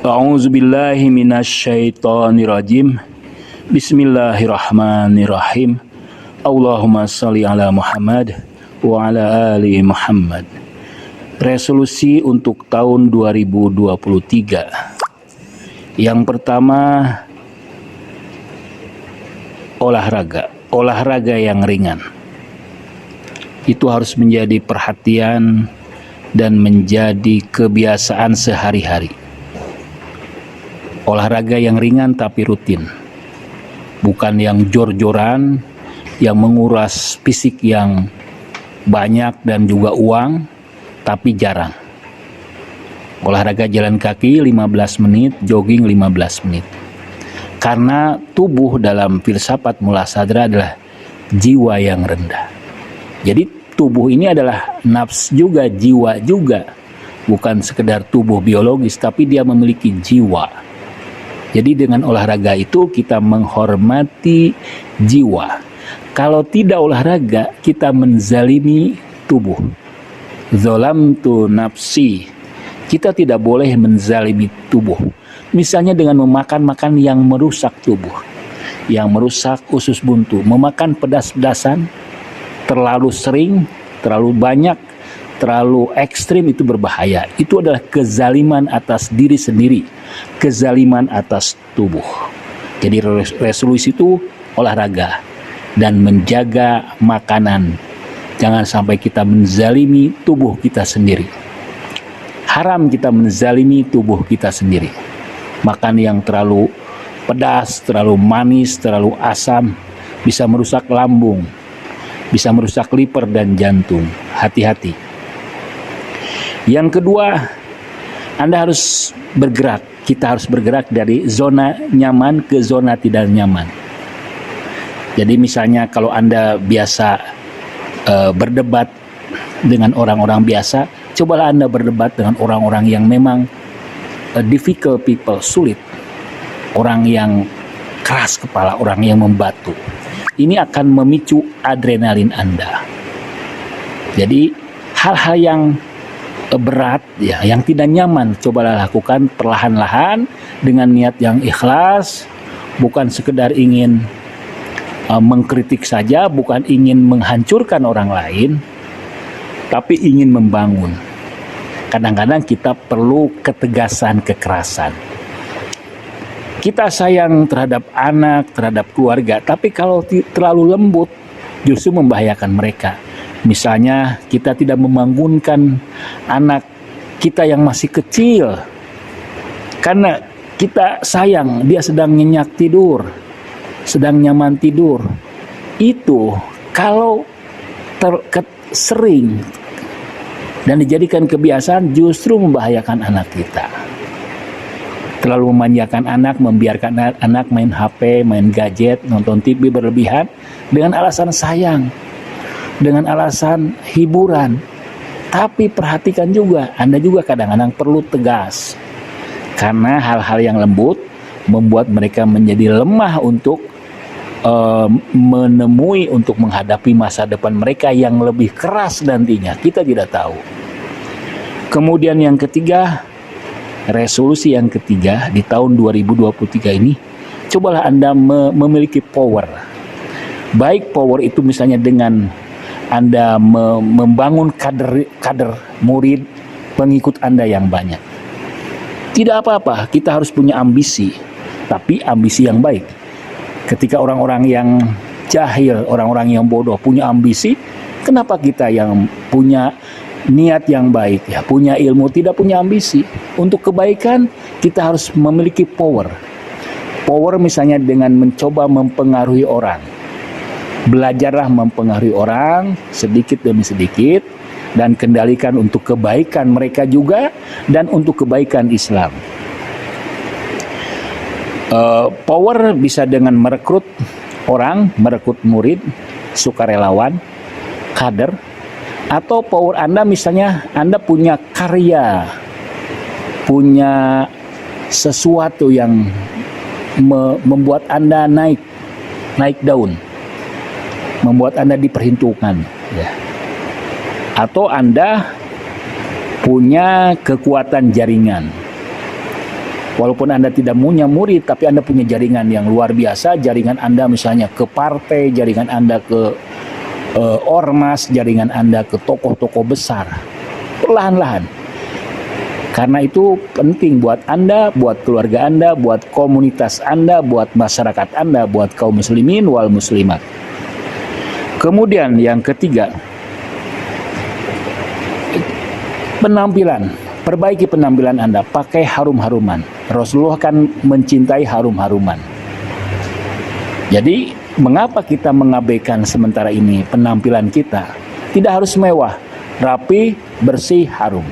A'udzubillahi minasyaitonirrajim. Bismillahirrahmanirrahim. Allahumma shalli ala Muhammad wa ala ali Muhammad. Resolusi untuk tahun 2023. Yang pertama, olahraga yang ringan. Itu harus menjadi perhatian dan menjadi kebiasaan sehari-hari. Olahraga yang ringan tapi rutin, bukan yang jor-joran, yang menguras fisik yang banyak dan juga uang, tapi jarang. Olahraga jalan kaki 15 menit, jogging 15 menit. Karena tubuh dalam filsafat Mullah Sadra adalah jiwa yang rendah. Jadi tubuh ini adalah nafs juga, jiwa juga. Bukan sekedar tubuh biologis, tapi dia memiliki jiwa. Jadi dengan olahraga itu kita menghormati jiwa. Kalau tidak olahraga, kita menzalimi tubuh. Zolamtu nafsi. Kita tidak boleh menzalimi tubuh. Misalnya dengan memakan yang merusak tubuh, yang merusak usus buntu, memakan pedas-pedasan, terlalu sering, terlalu banyak, terlalu ekstrim, itu berbahaya. Itu adalah kezaliman atas diri sendiri, kezaliman atas tubuh. Jadi resolusi itu olahraga dan menjaga makanan. Jangan sampai kita menzalimi tubuh kita sendiri. Haram kita menzalimi tubuh kita sendiri. Makan yang terlalu pedas, terlalu manis, terlalu asam bisa merusak lambung, bisa merusak liver dan jantung. Hati-hati. Yang kedua, Anda harus bergerak. Kita harus bergerak dari zona nyaman ke zona tidak nyaman. Jadi misalnya kalau Anda biasa berdebat dengan orang-orang biasa, cobalah Anda berdebat dengan orang-orang yang memang difficult people, sulit. Orang yang keras kepala, orang yang membatu. Ini akan memicu adrenalin Anda. Jadi hal-hal yang berat, ya, yang tidak nyaman, cobalah lakukan perlahan-lahan dengan niat yang ikhlas, bukan sekedar ingin mengkritik saja, bukan ingin menghancurkan orang lain, tapi ingin membangun. Kadang-kadang kita perlu ketegasan, kekerasan. Kita sayang terhadap anak, terhadap keluarga, tapi kalau terlalu lembut justru membahayakan mereka. Misalnya kita tidak membangunkan anak kita yang masih kecil karena kita sayang, dia sedang nyenyak tidur, sedang nyaman tidur. Itu kalau sering dan dijadikan kebiasaan justru membahayakan anak kita. Terlalu memanjakan anak, membiarkan anak main HP, main gadget, nonton TV berlebihan dengan alasan sayang, dengan alasan hiburan. Tapi perhatikan juga, Anda juga kadang-kadang perlu tegas. Karena hal-hal yang lembut membuat mereka menjadi lemah untuk menemui, untuk menghadapi masa depan mereka yang lebih keras nantinya. Kita tidak tahu. Kemudian yang ketiga, resolusi yang ketiga di tahun 2023 ini, cobalah Anda memiliki power. Baik power itu misalnya dengan Anda membangun kader murid, pengikut Anda yang banyak. Tidak apa-apa, kita harus punya ambisi, tapi ambisi yang baik. Ketika orang-orang yang jahil, orang-orang yang bodoh punya ambisi, kenapa kita yang punya niat yang baik, ya, punya ilmu, tidak punya ambisi? Untuk kebaikan kita harus memiliki power. Power misalnya dengan mencoba mempengaruhi orang. Belajarlah mempengaruhi orang sedikit demi sedikit dan kendalikan untuk kebaikan mereka juga dan untuk kebaikan Islam. Power bisa dengan merekrut orang, merekrut murid, sukarelawan, kader, atau power Anda misalnya Anda punya karya, punya sesuatu yang membuat Anda naik daun, membuat Anda diperhitungkan, ya. Atau Anda punya kekuatan jaringan, Walaupun Anda tidak punya murid, tapi Anda punya jaringan yang luar biasa. Jaringan Anda misalnya ke partai, jaringan Anda ke ormas, jaringan Anda ke tokoh-tokoh besar. Perlahan-lahan. Karena itu penting buat Anda, buat keluarga Anda, buat komunitas Anda, buat masyarakat Anda, buat kaum muslimin wal muslimat. Kemudian yang ketiga, penampilan. Perbaiki penampilan Anda, pakai harum-haruman. Rasulullah kan mencintai harum-haruman. Jadi, mengapa kita mengabaikan sementara ini penampilan kita? Tidak harus mewah, rapi, bersih, harum.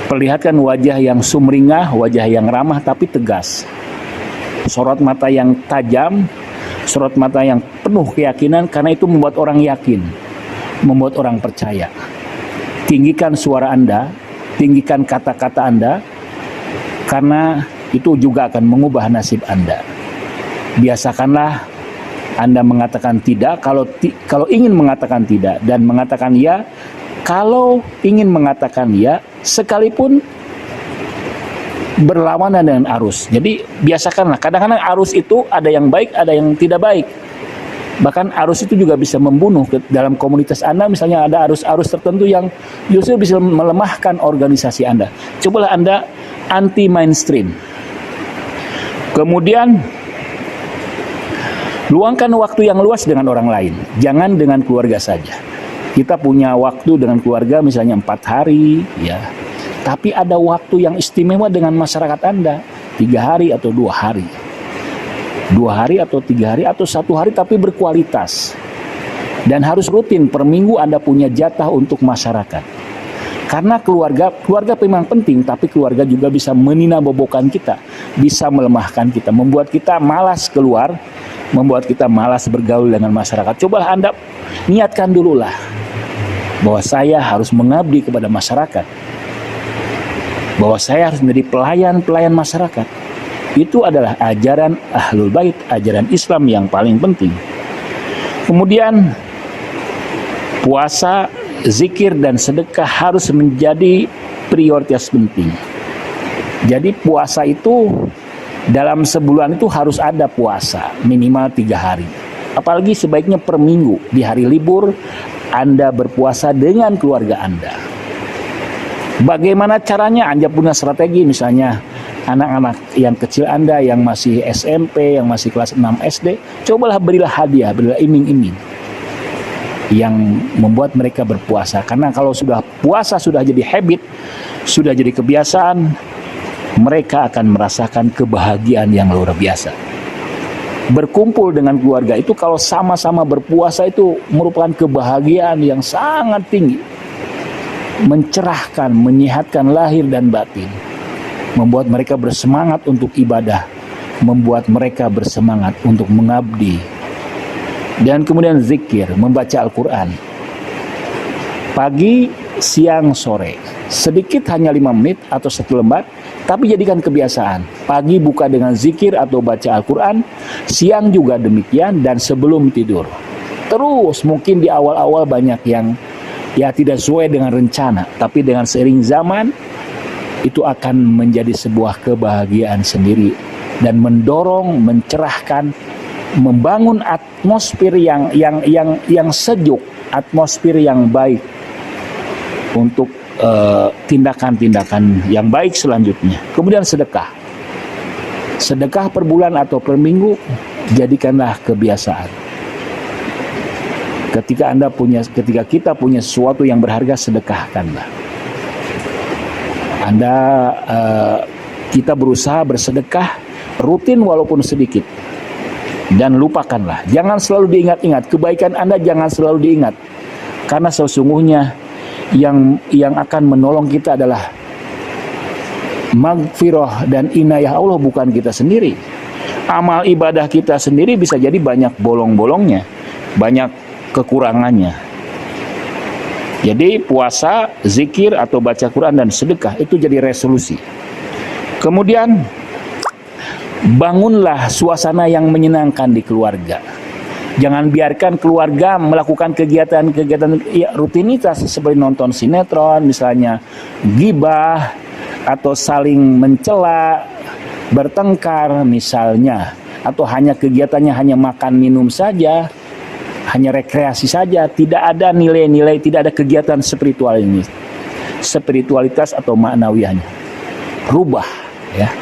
Perlihatkan wajah yang sumringah, wajah yang ramah tapi tegas. Sorot mata yang tajam, sorot mata yang penuh keyakinan, karena itu membuat orang yakin, membuat orang percaya. Tinggikan suara Anda, tinggikan kata-kata Anda, karena itu juga akan mengubah nasib Anda. Biasakanlah Anda mengatakan tidak kalau ingin mengatakan tidak, dan mengatakan ya kalau ingin mengatakan ya, sekalipun berlawanan dengan arus. Jadi biasakanlah, kadang-kadang arus itu ada yang baik, ada yang tidak baik. Bahkan arus itu juga bisa membunuh. Dalam komunitas Anda misalnya ada arus-arus tertentu yang justru bisa melemahkan organisasi Anda. Cobalah Anda anti mainstream. Kemudian luangkan waktu yang luas dengan orang lain, jangan dengan keluarga saja. Kita punya waktu dengan keluarga misalnya 4 hari, ya. Tapi ada waktu yang istimewa dengan masyarakat Anda, 3 hari atau 2 hari. 2 hari atau 3 hari atau 1 hari, tapi berkualitas. Dan harus rutin, per minggu Anda punya jatah untuk masyarakat. Karena keluarga memang penting, tapi keluarga juga bisa meninabobokan kita, bisa melemahkan kita, membuat kita malas keluar, membuat kita malas bergaul dengan masyarakat. Cobalah Anda niatkan dululah bahwa saya harus mengabdi kepada masyarakat, bahwa saya harus menjadi pelayan masyarakat. Itu adalah ajaran Ahlul Bait, ajaran Islam yang paling penting. Kemudian puasa, zikir, dan sedekah harus menjadi prioritas penting. Jadi puasa itu dalam sebulan itu harus ada puasa minimal 3 hari. Apalagi sebaiknya per minggu. Di hari libur Anda berpuasa dengan keluarga Anda. Bagaimana caranya? Anda punya strategi, misalnya anak-anak yang kecil Anda yang masih SMP, yang masih kelas 6 SD, cobalah berilah hadiah, berilah iming-iming yang membuat mereka berpuasa. Karena kalau sudah puasa sudah jadi habit, sudah jadi kebiasaan, mereka akan merasakan kebahagiaan yang luar biasa. Berkumpul dengan keluarga itu kalau sama-sama berpuasa itu merupakan kebahagiaan yang sangat tinggi. Mencerahkan, menyehatkan lahir dan batin. Membuat mereka bersemangat untuk ibadah. Membuat mereka bersemangat untuk mengabdi. Dan kemudian zikir, membaca Al-Quran. Pagi, siang, sore. Sedikit hanya 5 menit atau 1 lembar, tapi jadikan kebiasaan. Pagi buka dengan zikir atau baca Al-Quran, siang juga demikian, dan sebelum tidur. Terus mungkin di awal-awal banyak yang ya tidak sesuai dengan rencana, tapi dengan seiring zaman itu akan menjadi sebuah kebahagiaan sendiri dan mendorong, mencerahkan, membangun atmosfer yang sejuk, atmosfer yang baik untuk tindakan-tindakan yang baik selanjutnya. Kemudian sedekah. Sedekah per bulan atau per minggu, jadikanlah kebiasaan. Ketika kita punya sesuatu yang berharga, sedekahkanlah. Kita berusaha bersedekah rutin walaupun sedikit. Dan lupakanlah. Jangan selalu diingat-ingat. Kebaikan Anda jangan selalu diingat. Karena sesungguhnya yang akan menolong kita adalah magfirah dan inayah Allah, bukan kita sendiri. Amal ibadah kita sendiri bisa jadi banyak bolong-bolongnya, banyak kekurangannya. Jadi puasa, zikir atau baca Quran dan sedekah itu jadi resolusi. Kemudian bangunlah suasana yang menyenangkan di keluarga. Jangan biarkan keluarga melakukan kegiatan-kegiatan rutinitas seperti nonton sinetron, misalnya gibah, atau saling mencela, bertengkar misalnya, atau hanya kegiatannya hanya makan minum saja, hanya rekreasi saja, tidak ada nilai-nilai, tidak ada kegiatan spiritualitas atau maknawiyahnya. Rubah ya.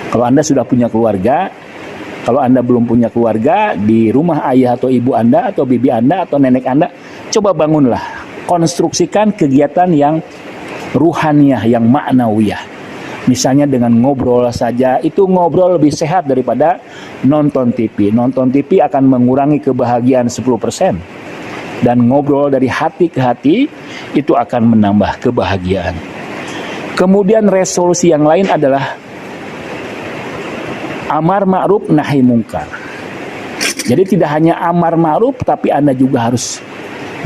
Kalau Anda sudah punya keluarga, kalau Anda belum punya keluarga, di rumah ayah atau ibu Anda atau bibi Anda atau nenek Anda, coba bangunlah, konstruksikan kegiatan yang ruhaniyah, yang maknawiyah. Misalnya dengan ngobrol saja, itu ngobrol lebih sehat daripada nonton TV. Nonton TV akan mengurangi kebahagiaan 10%. Dan ngobrol dari hati ke hati, itu akan menambah kebahagiaan. Kemudian resolusi yang lain adalah amar ma'ruf nahi mungkar. Jadi tidak hanya amar ma'ruf, tapi Anda juga harus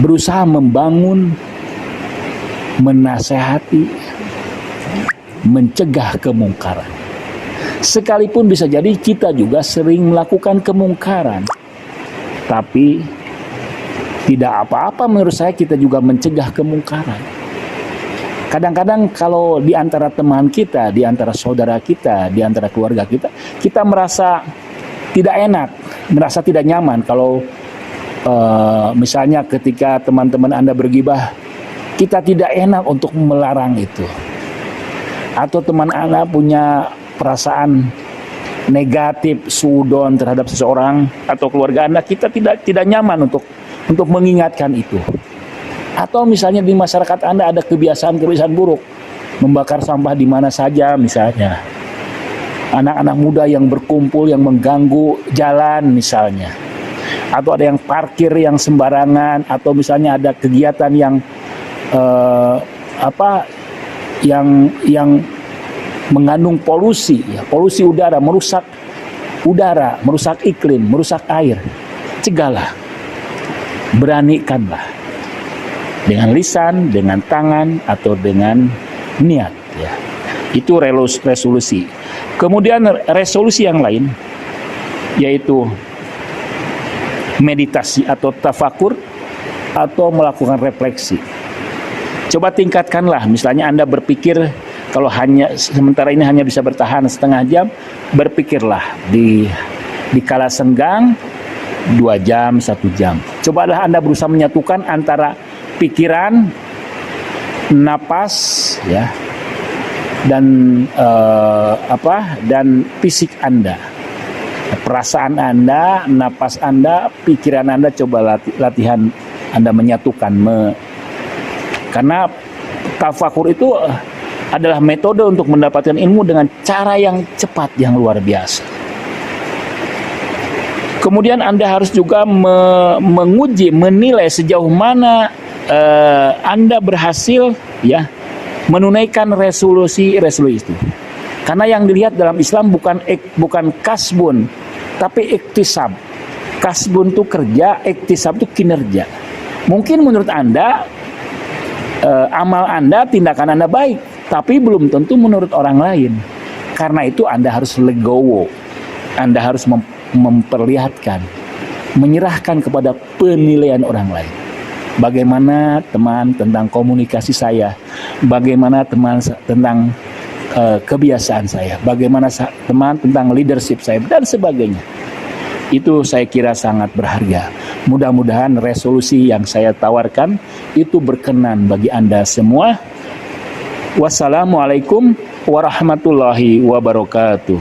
berusaha membangun, menasehati, mencegah kemungkaran. Sekalipun bisa jadi kita juga sering melakukan kemungkaran, tapi tidak apa-apa menurut saya kita juga mencegah kemungkaran. Kadang-kadang kalau di antara teman kita, di antara saudara kita, di antara keluarga kita, kita merasa tidak enak, merasa tidak nyaman kalau misalnya ketika teman-teman Anda bergibah, kita tidak enak untuk melarang itu. Atau teman Anda punya perasaan negatif, suudon terhadap seseorang atau keluarga Anda, kita tidak nyaman untuk mengingatkan itu. Atau misalnya di masyarakat Anda ada kebiasaan buruk, membakar sampah di mana saja misalnya. Anak-anak muda yang berkumpul yang mengganggu jalan misalnya. Atau ada yang parkir yang sembarangan, atau misalnya ada kegiatan yang yang mengandung polusi, ya, polusi udara, merusak iklim, merusak air. Cegahlah, beranikanlah dengan lisan, dengan tangan, atau dengan niat. Ya. Itu resolusi. Kemudian resolusi yang lain, yaitu meditasi atau tafakur, atau melakukan refleksi. Coba tingkatkanlah, misalnya Anda berpikir kalau sementara ini hanya bisa bertahan setengah jam, berpikirlah di kala senggang 2 jam, 1 jam. Cobalah Anda berusaha menyatukan antara pikiran, napas, ya, dan dan fisik Anda, perasaan Anda, napas Anda, pikiran Anda. Coba latihan Anda menyatukan. Karena tafakur itu adalah metode untuk mendapatkan ilmu dengan cara yang cepat, yang luar biasa. Kemudian Anda harus juga menguji, menilai sejauh mana Anda berhasil ya menunaikan resolusi itu. Karena yang dilihat dalam Islam bukan kasbun, tapi iktisab. Kasbun itu kerja, iktisab itu kinerja. Mungkin menurut Anda amal Anda, tindakan Anda baik, tapi belum tentu menurut orang lain. Karena itu Anda harus legowo, Anda harus memperlihatkan, menyerahkan kepada penilaian orang lain. Bagaimana teman tentang komunikasi saya, bagaimana teman tentang kebiasaan saya, bagaimana teman tentang leadership saya, dan sebagainya. Itu saya kira sangat berharga. Mudah-mudahan resolusi yang saya tawarkan itu berkenan bagi Anda semua. Wassalamualaikum warahmatullahi wabarakatuh.